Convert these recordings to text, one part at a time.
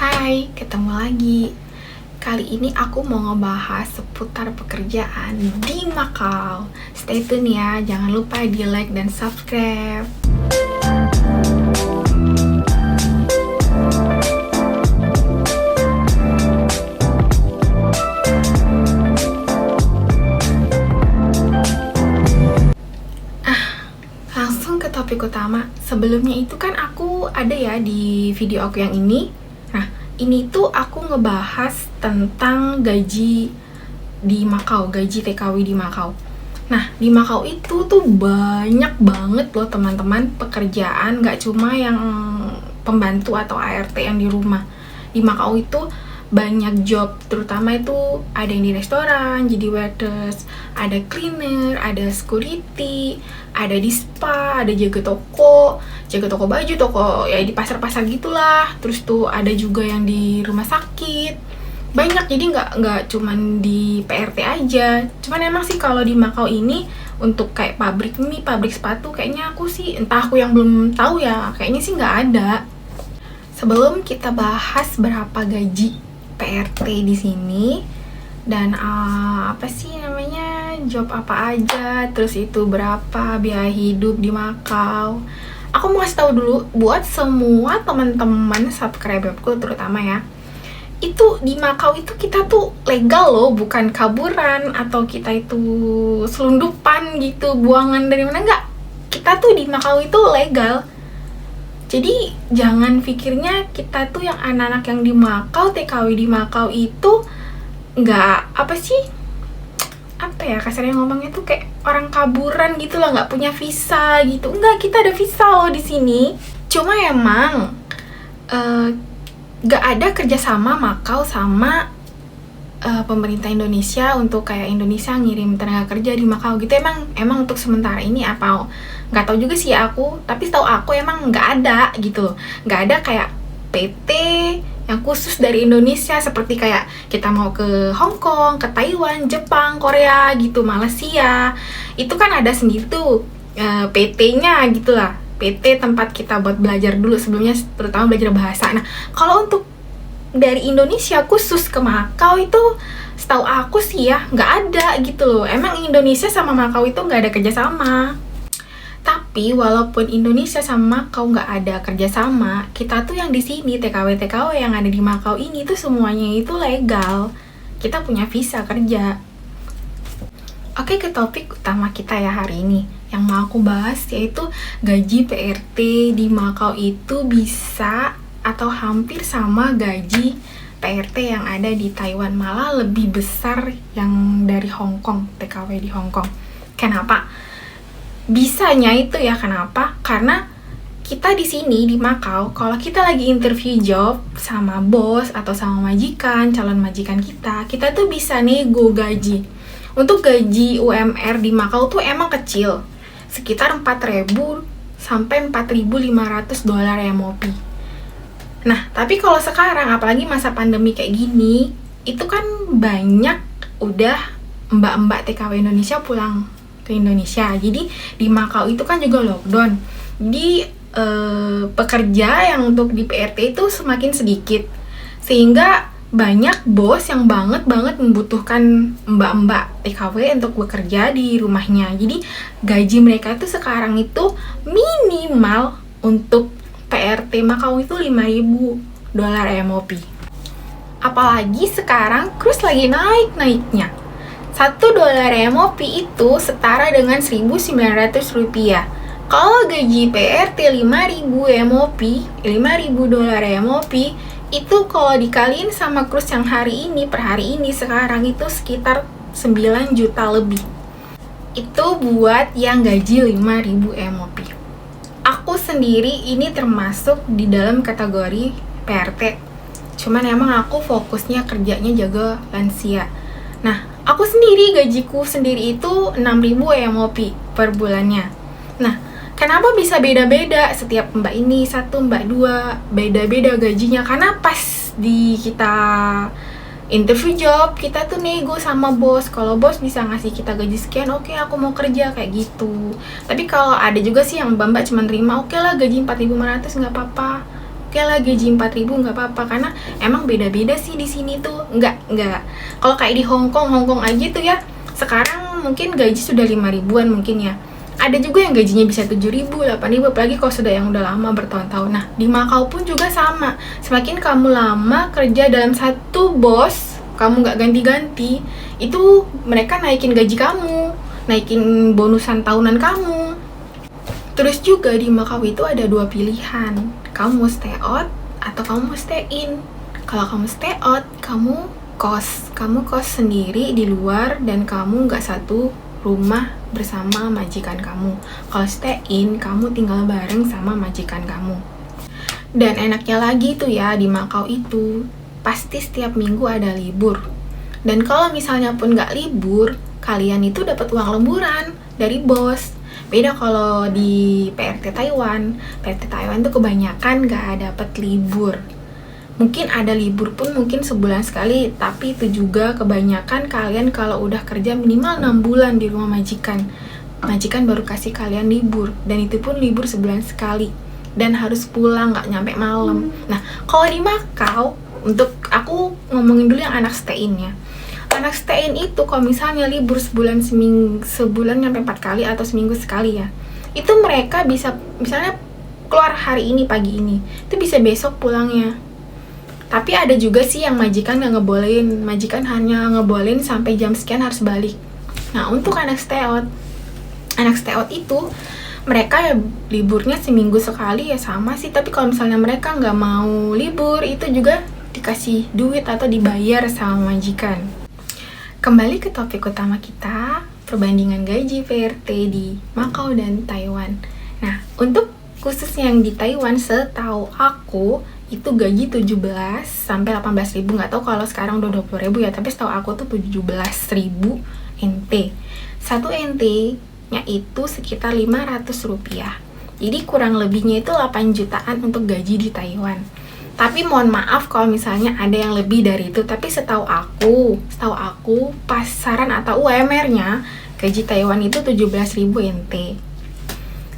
Hai, ketemu lagi. Kali ini aku mau ngebahas seputar pekerjaan di Macau. Stay tune ya, jangan lupa di like dan subscribe. Langsung ke topik utama. Sebelumnya itu kan aku ada ya di video aku yang ini. Nah, ini tuh aku ngebahas tentang gaji di Macau, gaji TKW di Macau. Nah, di Macau itu tuh banyak banget loh teman-teman pekerjaan, gak cuma yang pembantu atau ART yang di rumah. Di Macau itu banyak job, terutama itu ada yang di restoran, jadi waiters, ada cleaner, ada security, ada di spa, ada jaga toko baju, toko ya di pasar-pasar gitulah. Terus tuh ada juga yang di rumah sakit, banyak. Jadi nggak cuman di PRT aja. Cuman emang sih kalau di Macau ini untuk kayak pabrik mie, pabrik sepatu, kayaknya aku sih entah aku yang belum tahu ya, kayaknya sih nggak ada. Sebelum kita bahas berapa gaji PRT di sini dan apa sih namanya, job apa aja, terus itu berapa biaya hidup di Macau, aku mau kasih tahu dulu buat semua teman-teman subscriberku terutama ya. Itu di Macau itu kita tuh legal loh, bukan kaburan atau kita itu selundupan gitu, buangan dari mana, enggak. Kita tuh di Macau itu legal. Jadi jangan pikirnya kita tuh yang anak-anak yang di Macau, TKW di Macau itu nggak apa ya kasarnya ngomongnya tuh kayak orang kaburan gitu lah, nggak punya visa gitu. Enggak, kita ada visa loh di sini. Cuma emang nggak ada kerjasama Macau sama pemerintah Indonesia untuk kayak Indonesia ngirim tenaga kerja di Macau gitu. Emang untuk sementara ini apa nggak tahu juga sih aku, tapi setahu aku emang nggak ada gitu, nggak ada kayak PT yang khusus dari Indonesia seperti kayak kita mau ke Hong Kong, ke Taiwan, Jepang, Korea gitu, Malaysia, itu kan ada sendiri tuh PT-nya gitulah, PT tempat kita buat belajar dulu sebelumnya, terutama belajar bahasa. Nah, kalau untuk dari Indonesia khusus ke Macau itu setahu aku sih ya nggak ada gitu loh. Emang Indonesia sama Macau itu nggak ada kerjasama. Tapi walaupun Indonesia sama Macau nggak ada kerjasama, kita tuh yang di sini TKW yang ada di Macau ini tuh semuanya itu legal. Kita punya visa kerja. Oke, ke topik utama kita ya hari ini. Yang mau aku bahas yaitu gaji PRT di Macau itu bisa atau hampir sama gaji PRT yang ada di Taiwan, malah lebih besar yang dari Hong Kong, TKW di Hong Kong. Kenapa? Bisanya itu ya kenapa? Karena kita di sini di Macau, kalau kita lagi interview job sama bos atau sama majikan, calon majikan kita tuh bisa nego gaji. Untuk gaji UMR di Macau tuh emang kecil, sekitar 4.000 sampai 4.500 dolar MOP. Nah, tapi kalau sekarang apalagi masa pandemi kayak gini, itu kan banyak udah mbak-mbak TKW Indonesia pulang ke Indonesia. Jadi di Macau itu kan juga lockdown. Jadi pekerja yang untuk di PRT itu semakin sedikit. Sehingga banyak bos yang banget membutuhkan mbak-mbak TKW untuk bekerja di rumahnya. Jadi gaji mereka itu sekarang itu minimal untuk PRT Macau itu 5.000 dolar MOP. Apalagi sekarang kurs lagi naik-naiknya. 1 dolar MOP itu setara dengan 1.900 rupiah. Kalau gaji PRT 5.000 MOP, 5.000 dolar MOP, itu kalau dikaliin sama kurs yang hari ini, per hari ini sekarang itu sekitar 9 juta lebih. Itu buat yang gaji 5.000 MOP. Aku sendiri ini termasuk di dalam kategori PRT. Cuman emang aku fokusnya kerjanya jaga lansia. Nah, aku sendiri gajiku sendiri itu 6.000 MOP per bulannya. Nah, kenapa bisa beda-beda? Setiap mbak ini satu, mbak dua, beda-beda gajinya. Karena pas di kita interview job, kita tuh nego sama bos. Kalau bos bisa ngasih kita gaji sekian, oke, aku mau kerja kayak gitu. Tapi kalau ada juga sih yang mbak cuma terima, oke lah gaji 4.500 nggak apa-apa. oke lah gaji 4.000 nggak apa-apa, karena emang beda-beda sih di sini tuh. Nggak kalau kayak di Hong Kong aja tuh ya, sekarang mungkin gaji sudah 5 ribuan mungkin ya. Ada juga yang gajinya bisa 7.000, 8.000, apalagi kalau sudah yang udah lama bertahun-tahun. Nah, di Makau pun juga sama. Semakin kamu lama kerja dalam satu bos, kamu nggak ganti-ganti, itu mereka naikin gaji kamu, naikin bonusan tahunan kamu. Terus juga di Makau itu ada 2 pilihan. Kamu mau stay out atau kamu mau stay in. Kalau kamu stay out, kamu kos sendiri di luar dan kamu nggak satu rumah bersama majikan kamu. Kalau stay in, kamu tinggal bareng sama majikan kamu. Dan enaknya lagi tuh ya, di Makau itu pasti setiap minggu ada libur. Dan kalau misalnya pun nggak libur, kalian itu dapat uang lemburan dari bos. Beda kalau di PRT Taiwan. PRT Taiwan tuh kebanyakan nggak dapat libur. Mungkin ada libur pun mungkin sebulan sekali, tapi itu juga kebanyakan kalian kalau udah kerja minimal 6 bulan di rumah majikan. Majikan baru kasih kalian libur, dan itu pun libur sebulan sekali. Dan harus pulang, nggak nyampe malam. Nah, kalau di Makau, untuk aku ngomongin dulu yang anak stay-in ya. Anak stay-in itu kalau misalnya libur sebulan nyampe 4 kali atau seminggu sekali ya, itu mereka bisa misalnya keluar hari ini pagi ini, itu bisa besok pulangnya. Tapi ada juga sih yang majikan nggak ngebolehin, majikan hanya ngebolehin sampai jam sekian harus balik. Nah, untuk anak stay out itu mereka ya liburnya seminggu sekali ya sama sih, tapi kalau misalnya mereka nggak mau libur, itu juga dikasih duit atau dibayar sama majikan. Kembali ke topik utama kita, perbandingan gaji PRT di Makau dan Taiwan. Nah, untuk khusus yang di Taiwan, setahu aku itu gaji 17 sampai 18.000, nggak tahu kalau sekarang udah 20.000 ya, tapi setahu aku tuh 17.000 NT. 1 NT-nya itu sekitar 500 rupiah. Jadi kurang lebihnya itu 8 jutaan untuk gaji di Taiwan. Tapi mohon maaf kalau misalnya ada yang lebih dari itu, tapi setahu aku pasaran atau UMR-nya gaji Taiwan itu 17.000 NT.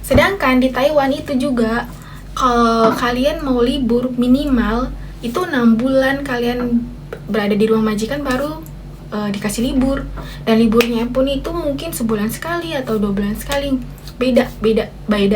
Sedangkan di Taiwan itu juga kalau kalian mau libur minimal itu 6 bulan kalian berada di rumah majikan baru dikasih libur. Dan liburnya pun itu mungkin sebulan sekali atau 2 bulan sekali. Beda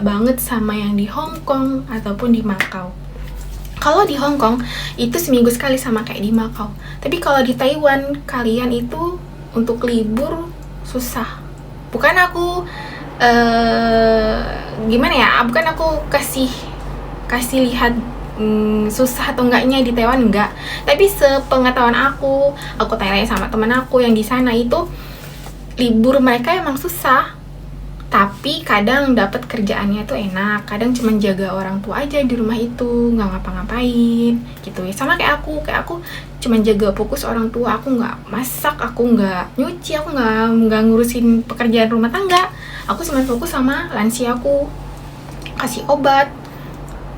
banget sama yang di Hong Kong ataupun di Makau. Kalau di Hong Kong itu seminggu sekali sama kayak di Makau. Tapi kalau di Taiwan kalian itu untuk libur susah. Bukan aku gimana ya? Bukan aku kasih lihat susah atau enggaknya di Taiwan, enggak. Tapi sepengetahuan aku tanya sama teman aku yang di sana itu libur mereka emang susah. Tapi kadang dapat kerjaannya tuh enak, kadang cuma jaga orang tua aja di rumah itu, nggak ngapa-ngapain gitu ya. Sama kayak aku cuma jaga fokus orang tua, aku nggak masak, aku nggak nyuci, aku nggak ngurusin pekerjaan rumah tangga. Aku cuma fokus sama lansiaku, kasih obat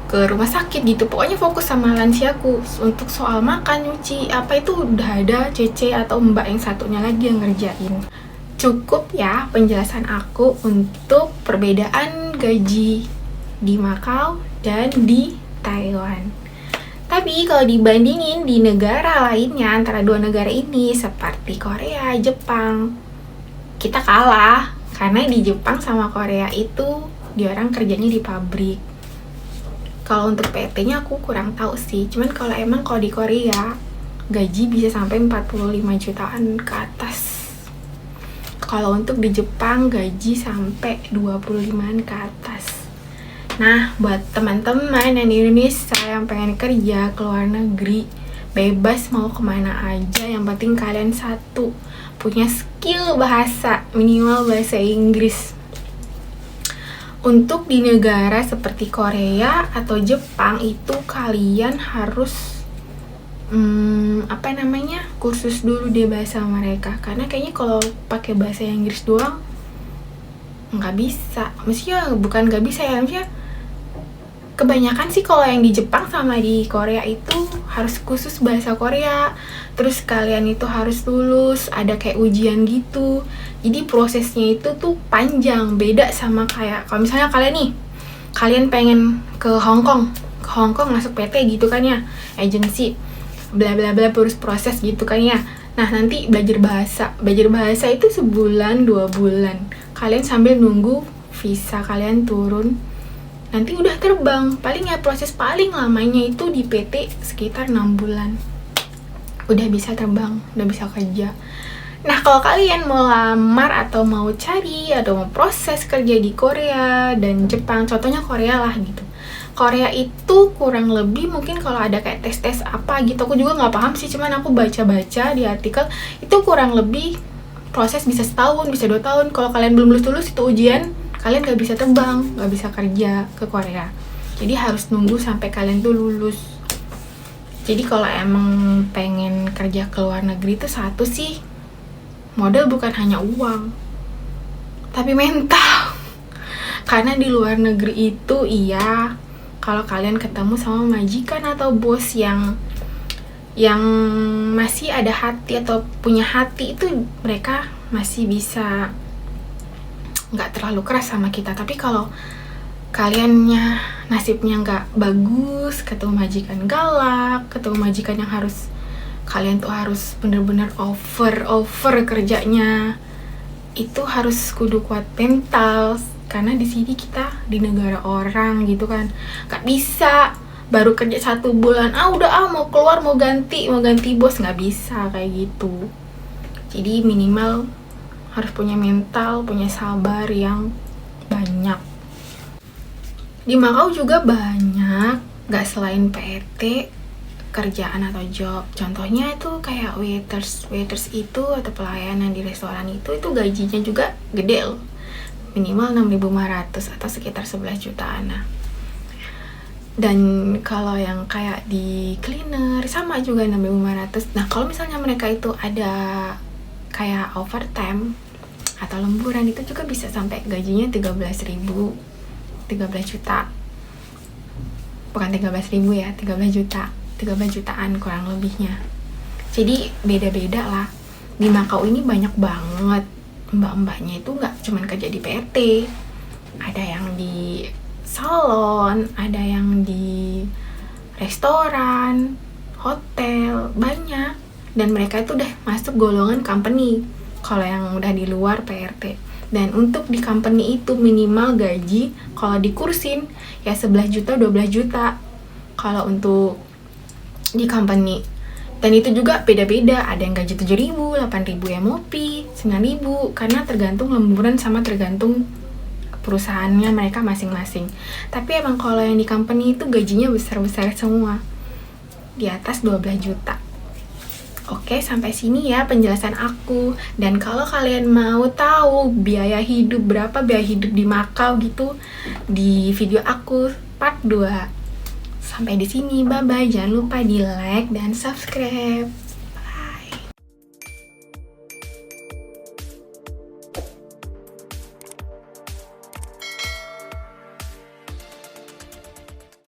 ke rumah sakit gitu, pokoknya fokus sama lansiaku. Untuk soal makan, nyuci, apa itu udah ada Cece atau mbak yang satunya lagi yang ngerjain. Cukup ya penjelasan aku untuk perbedaan gaji di Makau dan di Taiwan. Tapi kalau dibandingin di negara lainnya antara dua negara ini seperti Korea, Jepang, kita kalah. Karena di Jepang sama Korea itu dia orang kerjanya di pabrik. Kalau untuk PT-nya aku kurang tahu sih. Cuman kalau di Korea gaji bisa sampai 45 jutaan ke atas. Kalau untuk di Jepang gaji sampai 25-an ke atas. Nah, buat teman-teman yang di Indonesia yang pengen kerja ke luar negeri, bebas mau kemana aja, yang penting kalian satu, punya skill bahasa, minimal bahasa Inggris. Untuk di negara seperti Korea atau Jepang itu kalian harus kursus dulu deh bahasa mereka, karena kayaknya kalau pakai bahasa Inggris doang nggak bisa. Maksudnya bukan nggak bisa ya, maksudnya kebanyakan sih kalau yang di Jepang sama di Korea itu harus khusus bahasa Korea, terus kalian itu harus lulus, ada kayak ujian gitu. Jadi prosesnya itu tuh panjang, beda sama kayak kalau misalnya kalian pengen ke Hong Kong ke Hong Kong masuk PT gitu kan ya, agensi bla bla bla, proses gitu kan ya. Nah nanti belajar bahasa itu sebulan 2 bulan, kalian sambil nunggu visa kalian turun, nanti udah terbang. Paling ya proses paling lamanya itu di PT sekitar 6 bulan udah bisa terbang, udah bisa kerja. Nah kalau kalian mau lamar atau mau cari atau mau proses kerja di Korea dan Jepang, contohnya Korea lah gitu, Korea itu kurang lebih mungkin kalau ada kayak tes apa gitu, aku juga nggak paham sih, cuman aku baca-baca di artikel itu kurang lebih proses bisa setahun, bisa 2 tahun. Kalau kalian belum lulus itu ujian, kalian nggak bisa terbang, nggak bisa kerja ke Korea. Jadi harus nunggu sampai kalian tuh lulus. Jadi kalau emang pengen kerja ke luar negeri itu satu sih, modal bukan hanya uang, tapi mental. Karena di luar negeri itu iya, kalau kalian ketemu sama majikan atau bos yang masih ada hati atau punya hati, itu mereka masih bisa nggak terlalu keras sama kita. Tapi kalau kaliannya nasibnya nggak bagus, ketemu majikan galak, ketemu majikan yang harus kalian tuh harus bener-bener over kerjanya, itu harus kudu kuat mental. Karena di sini kita di negara orang gitu kan, nggak bisa baru kerja 1 bulan udah mau keluar, mau ganti bos, nggak bisa kayak gitu. Jadi minimal harus punya mental, punya sabar yang banyak. Di Makau juga banyak, gak selain PT, kerjaan atau job. Contohnya itu kayak waiters itu atau pelayanan di restoran itu gajinya juga gede loh, minimal 6.500 atau sekitar 11 jutaan. Nah, dan kalau yang kayak di cleaner sama juga 6.500. Nah kalau misalnya mereka itu ada kayak overtime atau lemburan, itu juga bisa sampai gajinya 13 juta, bukan 13.000 ya, 13 jutaan kurang lebihnya. Jadi beda-beda lah. Di Makau ini banyak banget mbak-mbaknya, itu nggak cuman kerja di PT, ada yang di salon, ada yang di restoran, hotel, banyak. Dan mereka itu udah masuk golongan company kalau yang udah di luar PRT. Dan untuk di company itu minimal gaji kalau dikursin ya 11 juta 12 juta kalau untuk di company. Dan itu juga beda-beda, ada yang gaji 7.000, 8.000 MOP, 9.000, karena tergantung lemburan sama tergantung perusahaannya mereka masing-masing. Tapi emang kalau yang di company itu gajinya besar-besar semua, di atas 12 juta. Oke, sampai sini ya penjelasan aku. Dan kalau kalian mau tahu biaya hidup di Makau gitu, di video aku part 2. Sampai di sini, bye-bye. Jangan lupa di like dan subscribe.